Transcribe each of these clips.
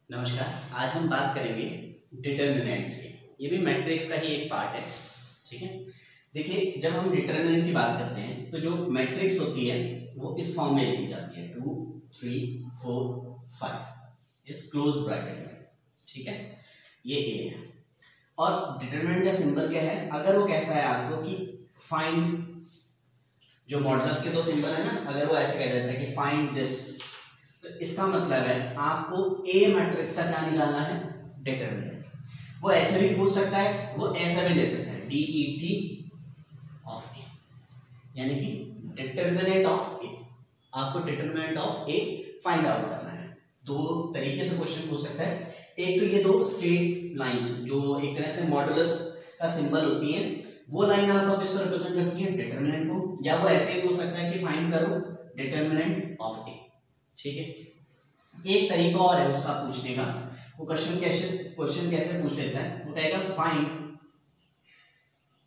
नमस्कार। आज हम बात करेंगे डिटर्मिनेंट्स की। ये भी मैट्रिक्स का ही एक पार्ट है, ठीक है। देखिए, जब हम डिटर्मिनेंट की बात करते हैं तो जो मैट्रिक्स होती है वो इस फॉर्म में लिखी जाती है 2 3 4 5 इस क्लोज ब्रैकेट में, ठीक है। ये ए है और डिटर्मिनेंट का सिंबल क्या है? अगर वो कहता है आपको कि फाइंड, जो मॉडुलस के दो सिंबल है ना, अगर वो ऐसे कह देता है कि फाइंड दिस, तो इसका मतलब है आपको ए मैट्रिक्स का क्या निकालना है? डिटर्मिनेंट। वो ऐसे भी पूछ सकता है, वो ऐसा भी ले सकता है DET ऑफ ए, यानी कि डिटर्मिनेंट ऑफ ए। आपको determinant of A find out करना है। दो तरीके से क्वेश्चन पूछ सकता है। एक तो ये दो स्ट्रेट लाइंस जो एक तरह से मॉडुलस का सिंबल होती है, वो लाइन आपको किसको रिप्रेजेंट करती है? डिटर्मिनेंट को। या वो ऐसे ही पूछ सकता है कि फाइंड करो डिटर्मिनेंट ऑफ ए, ठीक है। एक तरीका और है उसका पूछने का। वो क्वेश्चन कैसे पूछ लेता है? वो कहेगा फाइंड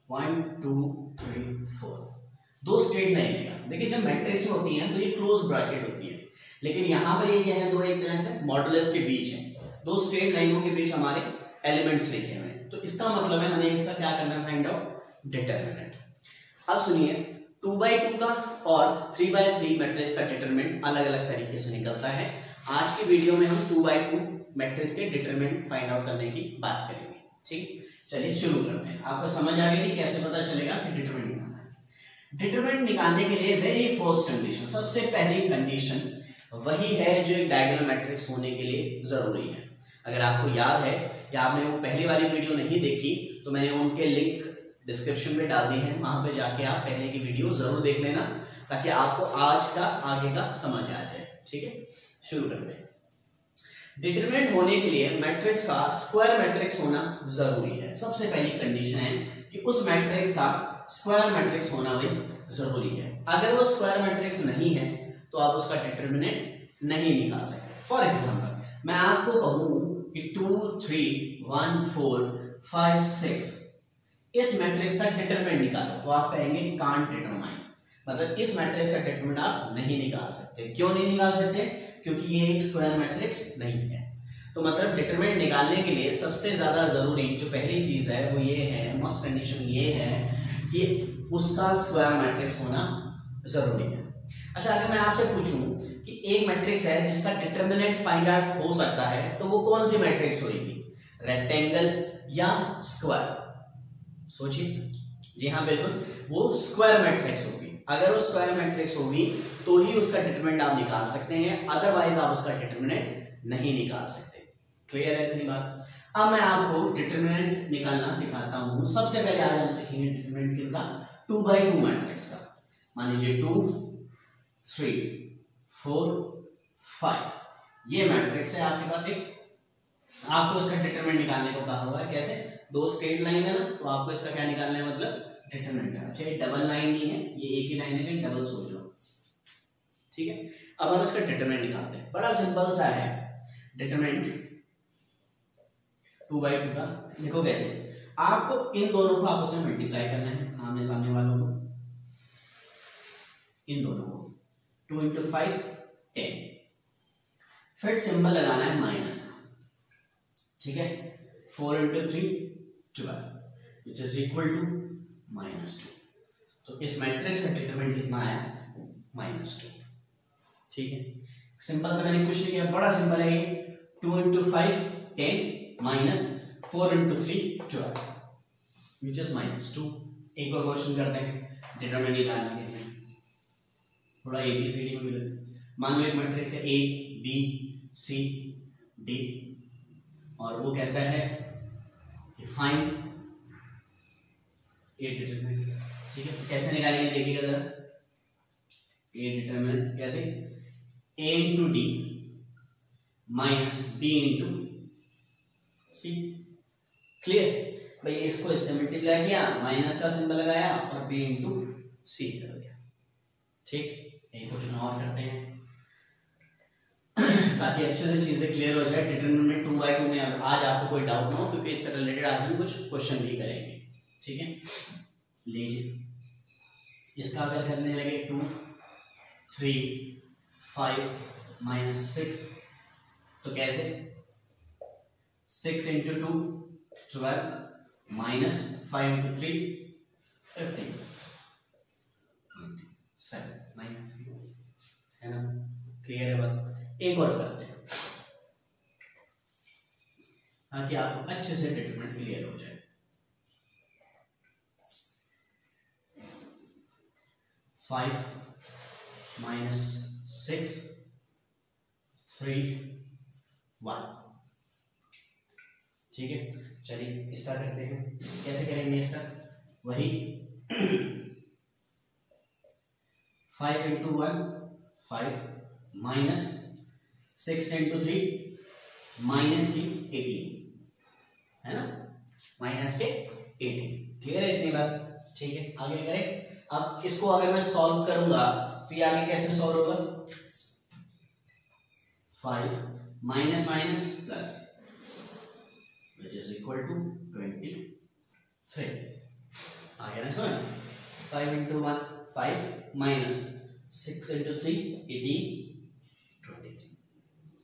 1 2 3 4 दो स्ट्रेट लाइन है। देखिए, जब मैट्रिक्स होती है तो ये क्लोज ब्रैकेट होती है, लेकिन यहाँ पर ये क्या है? दो एक तरह से मॉडुलस के बीच है, दो स्ट्रेट लाइनों के बीच हमारे एलिमेंट्स लिखे हुए हैं। तो इसका मतलब है हमें इसका क्या करना है? Find out determinant. अब सुनिए, 2/2 का और 3/3 मैट्रिक्स का डिटरमिनेंट अलग अलग तरीके से निकलता है। आज की वीडियो में हम 2/2 मैट्रिक्स के डिटरमिनेंट फाइंड आउट करने की बात करेंगे, ठीक। चलिए शुरू करते हैं। आपको समझ आ गया कि कैसे पता चलेगा कि डिटरमिनेंट निकालना है। डिटरमिनेंट निकालने के लिए वेरी फर्स्ट कंडीशन, सबसे पहली कंडीशन वही है जो एक डायगोनल मैट्रिक्स होने के लिए जरूरी है। अगर आपको याद है या आपने वो पहली वाली वीडियो नहीं देखी तो मैंने उनके लिंक डिस्क्रिप्शन में डाल दी है, वहां पे जाके आप पहले की वीडियो जरूर देख लेना ताकि आपको आज का आगे का समझ आ जाए, ठीक है। शुरू करते हैं। डिटरमिनेंट होने के लिए मैट्रिक्स का स्क्वायर मैट्रिक्स होना जरूरी है। सबसे पहली कंडीशन है कि उस मैट्रिक्स का स्क्वायर मैट्रिक्स होना भी जरूरी है। अगर वो स्क्वायर मैट्रिक्स नहीं है तो आप उसका डिटरमिनेंट नहीं निकाल सकते। फॉर एग्जांपल, मैं आपको कहूं कि 2 3 1 4 5 6 इस मैट्रिक्स का डिटरमिनेंट निकालो, तो आप कहेंगे कांट डिटरमाइन, मतलब इस मैट्रिक्स का डिटरमिनेंट आप नहीं निकाल सकते। क्यों नहीं निकाल सकते? क्योंकि ये एक स्क्वायर मैट्रिक्स नहीं है। तो मतलब डिटरमिनेंट निकालने के लिए सबसे ज्यादा जरूरी जो पहली चीज है वो ये है, मस्ट कंडीशन ये है कि उसका स्क्वायर मैट्रिक्स होना जरूरी है। अच्छा, अगर मैं आपसे पूछूं कि एक मैट्रिक्स है जिसका डिटरमिनेंट फाइंड आउट हो सकता है, तो वो कौन सी मैट्रिक्स होगी? रेक्टेंगल या स्क्वायर? सोचिए। जी हाँ, बिल्कुल, वो स्क्वायर मैट्रिक्स होगी। अगर वो स्क्वायर मैट्रिक्स होगी तो ही उसका डिटरमिनेंट आप निकाल सकते हैं, अदरवाइज आप उसका डिटरमिनेंट नहीं निकाल सकते। क्लियर है इतनी बात? अब मैं आपको डिटरमिनेंट निकालना सिखाता हूं। सबसे पहले आज हम सीखेंगे डिटरमिनेंट किसका? 2/2 मैट्रिक्स का। मान लीजिए 2 3 4 5 ये मैट्रिक्स है आपके पास एक। आपको इसका डिटरमिनेंट निकालने को कहा हुआ है। कैसे? दो स्ट्रेट लाइन है ना, तो आपको इसका क्या निकालना है? मतलब डिटरमिनेंट है। अच्छा, ये डबल लाइन नहीं है, ये एक ही लाइन है, कहीं डबल सोच लो, ठीक है। अब हम इसका डिटरमिनेंट निकालते हैं। बड़ा सिंपल सा है डिटरमिनेंट 2/2 का। देखो कैसे, आपको इन दोनों को आपस में मल्टीप्लाई करना है, आमने सामने वालों को, इन दोनों को। 2 × 5 10, फिर सिंबल लगाना है माइनस का, ठीक है। 4 × 3 12 विच इज इक्वल टू -2। तो इस मैट्रिक्स का डिटरमिनेंट कितना आया? -2, ठीक है। सिंपल से मैंने कुछ नहीं किया, बड़ा सिंपल है ये। 2 × 5 10 माइनस 4 × 3 12 विच इज -2। एक और क्वेश्चन करते हैं डिटरमिनेंट निकालने के लिए, थोड़ा ABCD में मिले। मान लो एक मैट्रिक्स है ABCD और वो कहता है कि फाइंड ए डिटरमिनेंट, ठीक है। कैसे निकालेंगे देखिएगा जरा। ए डिटरमिनेंट कैसे? A × D minus B × C। Clear भाई? इसको इससे मल्टीप्लाई किया, माइनस का सिंबल लगाया और B × C कर दिया, ठीक। एक क्वेश्चन और करते हैं ताकि अच्छे से चीजें क्लियर हो जाए। डिटरमिनेंट 2/2 में आज आपको कोई डाउट ना हो, क्योंकि इससे रिलेटेड आज हम कुछ क्वेश्चन भी करेंगे, ठीक है। लीजिए, इसका अगर करने लगे 2 3 5 -6 तो कैसे? 6 इंटू 2 12 माइनस 5 इंटू 3 15 7 माइनस है ना। क्लियर है बात। एक और करते हैं ताकि आपको अच्छे से डिटरमिनेंट क्लियर हो जाए। 5 माइनस 6 3 1। ठीक है, चलिए स्टार्ट करते हैं। कैसे करेंगे स्टार्ट? वही 5 इंटू 1 5 माइनस 6 इंटू 3 माइनस की 18 है ना, माइनस के 18। क्लियर है इतनी बात? ठीक है, आगे करें। अब इसको अगर मैं सॉल्व करूंगा तो ये आगे कैसे सॉल्व होगा? 5 minus minus plus which is equal to 23। आ गया ना समझ? 5 इंटू 1 5 माइनस 6 इंटू 3 18 23।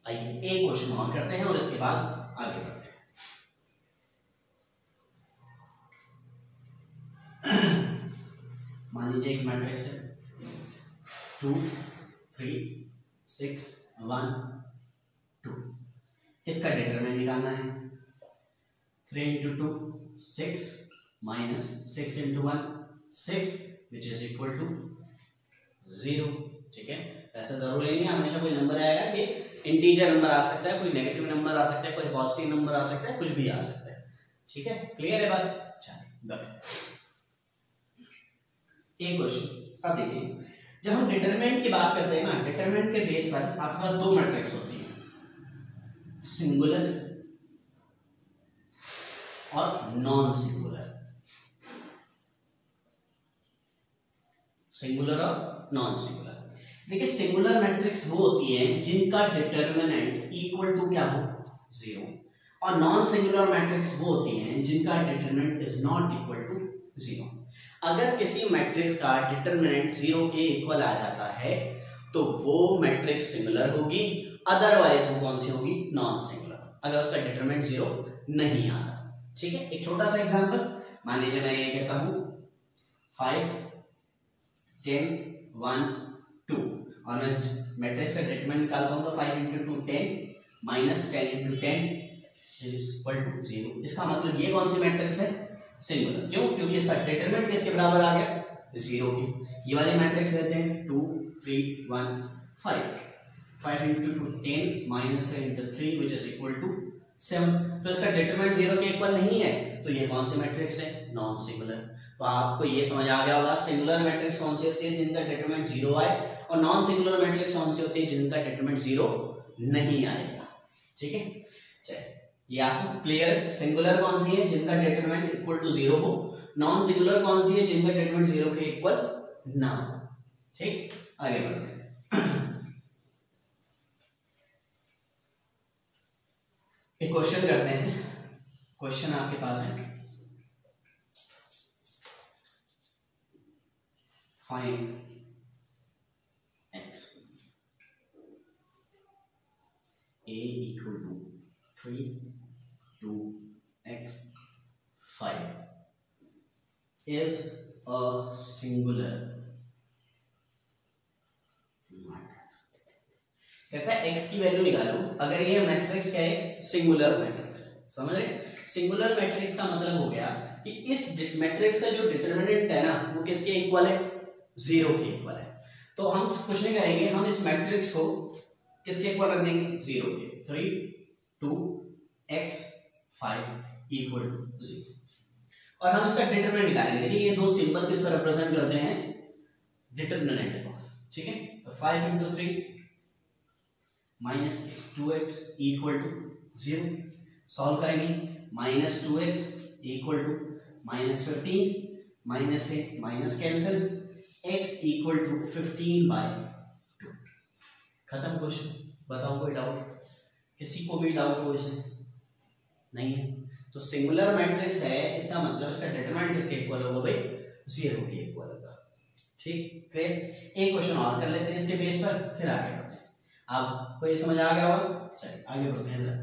आइए एक क्वेश्चन और करते हैं और इसके बाद आगे बढ़ते हैं। मान लीजिए एक मैट्रिक्स है 2 3 6 1 2। इसका डिटरमिनेंट निकालना है। 3 into 2 6 minus 6 into 1 6 which is equal to 0। ठीक है, ऐसा जरूरी नहीं है हमेशा कोई नंबर आएगा कि इंटीजर नंबर आ सकता है, कोई नेगेटिव नंबर आ सकता है, कोई पॉजिटिव नंबर आ सकता है, कुछ भी आ सकता है। ठीक है, क्लियर है बात? चलिए एक क्वेश्चन। अब देखिए, जब हम डिटरमिनेंट की बात करते हैं ना, डिटरमिनेंट के बेस पर आपके पास दो मैट्रिक्स होती है, सिंगुलर और नॉन सिंगुलर। सिंगुलर और नॉन सिंगुलर। देखिए, सिंगुलर मैट्रिक्स वो होती है जिनका डिटरमिनेंट इक्वल टू क्या हो? 0। और नॉन सिंगुलर मैट्रिक्स वो होती हैं जिनका determinant is not equal to 0। अगर किसी मैट्रिक्स का डिटरमिनेंट 0 के इक्वल आ जाता है तो वो मैट्रिक्स सिंगुलर होगी, अदरवाइज वो कौन सी होगी? नॉन सिंगुलर, अगर उसका डिटरमिनेंट 0 नहीं आता। ठीक है, एक छोटा सा एग्जांपल मान लीजिए, मैं ये कहता हूं 5 10 1 2 और मैं मैट्रिक्स का डिटरमिनेंट निकालता हूं तो 5 into 2 10 minus 10 into 10 equal to 0। इसका मतलब ये कौन सी मैट्रिक्स है? सिंगुलर। क्यों? क्योंकि इसका डिटरमिनेंट किसके बराबर आ गया? 0 की। ये वाले मैट्रिक्स लेते हैं 2 3 1 5 5 into 2 10 minus 10 into 3 which is equal to 7। तो इसका डिटरमिनेंट 0 के इक्वल नहीं है, तो ये कौन सी मैट्रिक्स है? Non singular. तो आपको ये समझ आ गया होगा सिंगुलर मैट्रिक्स कौन सी होती है जिनका डिटरमिनेंट 0 आए, और नॉन सिंगुलर मैट्रिक्स कौन सी होती है जिनका डिटरमिनेंट 0 नहीं आएगा। ठीक है, चलिए ये आपको क्लियर। सिंगुलर कौन सी है जिनका डिटरमिनेंट इक्वल टू 0 हो, नॉन सिंगुलर कौन सी है जिनका डिटरमिनेंट 0 के इक्वल ना हो। ठीक, आगे बढ़ते हैं। एक क्वेश्चन करते हैं। क्वेश्चन आपके पास है, find x a equal to 3 2x 5 is a singular matrix. कहता है x की वैल्यू निकालो अगर ये मैट्रिक्स क्या है? Singular matrix. समझ रहे? सिंगुलर मैट्रिक्स का मतलब हो गया कि इस मैट्रिक्स का जो डिटरमिनेंट है ना वो किसके इक्वल है? 0 के इक्वल है। तो हम कुछ नहीं करेंगे, हम इस मैट्रिक्स को किसके इक्वल रख देंगे? 0 के। 3 2x 5 इक्वल टू 0 और हम इसका डिटरमिनेंट निकालेंगे। देखिए ये दो सिंबल किसको रिप्रेजेंट करते हैं? डिटरमिनेंट को। ठीक है, तो 5 into 3 minus 2x equal to 0 solve करेंगे। Minus 2x equal to minus 15 minus से minus cancel x equal to 15/2। खत्म क्वेश्चन। बताओ कोई डाउट? किसी को भी डाउट हो इसमें? नहीं है। तो सिंगुलर मैट्रिक्स है, इसका मतलब इसका डिटरमिनेंट किसके इक्वल होगा भाई? 0 के इक्वल होगा। ठीक, क्लियर। एक क्वेश्चन और कर लेते हैं इसके बेस पर, फिर आगे बढ़ते हैं। आपको ये समझ आ गया होगा? चलिए आगे बढ़ते हैं।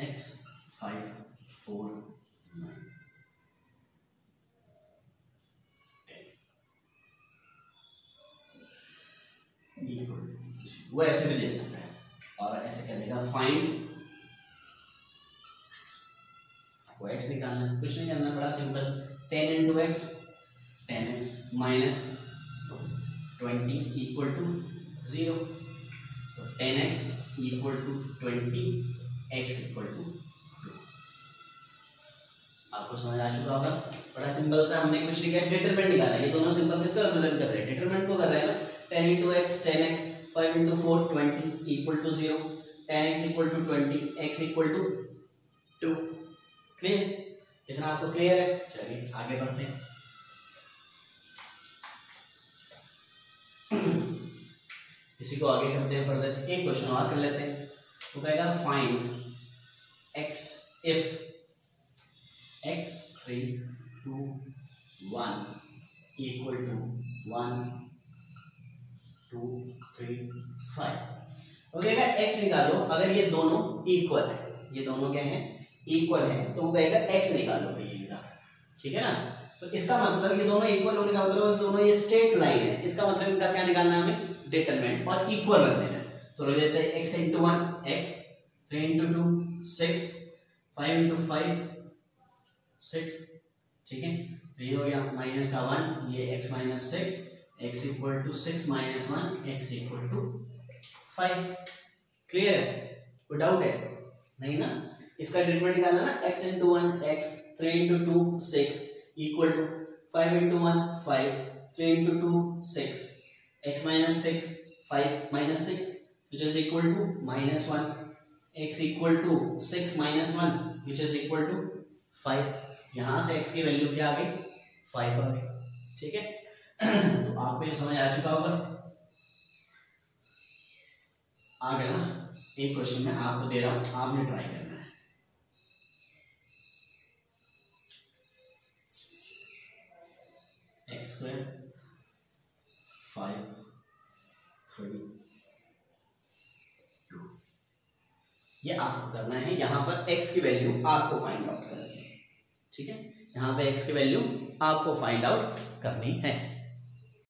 x 5 4 9 वो ऐसे भी दे सकता है और ऐसे कर देगा फाइंड वो x निकालना है, कुछ नहीं करना, बड़ा simple 10 into x 10x minus 20 equal to 0, तो 10x equal to 20 x equal to 2। आपको समझ आ चुका होगा, बड़ा सिंपल सा हमने कुछ लिखा है, डिटरमिनेंट निकाला, ये दोनों सिंपल किसको रिप्रेजेंट कर रहे हैं, डिटरमिनेंट को कर रहे हैं ना। 10 into x 10x 5 into 4 20 equal to 0, 10x equal to 20 x equal to 2। Clear, इतना आपको क्लियर है? चलिए आगे बढ़ते हैं। इसी को आगे करते हैं फर्दर, एक क्वेश्चन और कर लेते हैं। तो कहेगा find x if x 3 2 1 equal to 1 2 3 5। तो कहेगा x निकालो अगर ये दोनों इक्वल है, ये दोनों क्या है, इक्वल है, तो वो कहेगा x निकालो भैया, ठीक है ना। तो इसका मतलब ये दोनों इक्वल होने का मतलब दोनों ये स्ट्रेट लाइन है, इसका मतलब इनका क्या निकालना है हमें, डिटरमिनेंट, और इक्वल रखने हैं। तो रख देते हैं x into 1 x 3 into 2 6 5 into 5 6, ठीक है। तो ये हो गया माइनस का 1, ये x minus 6 x equal to 6 minus 1 x equal to 5। Clear है, कोई डाउट है नहीं ना। इसका डिटरमिनेंट निकालना ना, x into 1 x 3 into 2 6 equal to 5 into 1 5 3 into 2 6 x minus 6 5 minus 6 which is equal to minus 1 x equal to 6 minus 1 which is equal to 5। यहाँ से x की वैल्यू क्या आ गई, 5 आ गई, ठीक है। तो आपको ये समझ आ चुका होगा। आ गया ना, एक क्वेश्चन मैं आपको दे रहा हूं, आपने ट्राई करना है। x स्क्वायर 5 3 2 ये आपको करना है। यहाँ पर x की वैल्यू आपको फाइंड आउट करनी है, ठीक है। यहाँ पे x की वैल्यू आपको फाइंड आउट करनी है।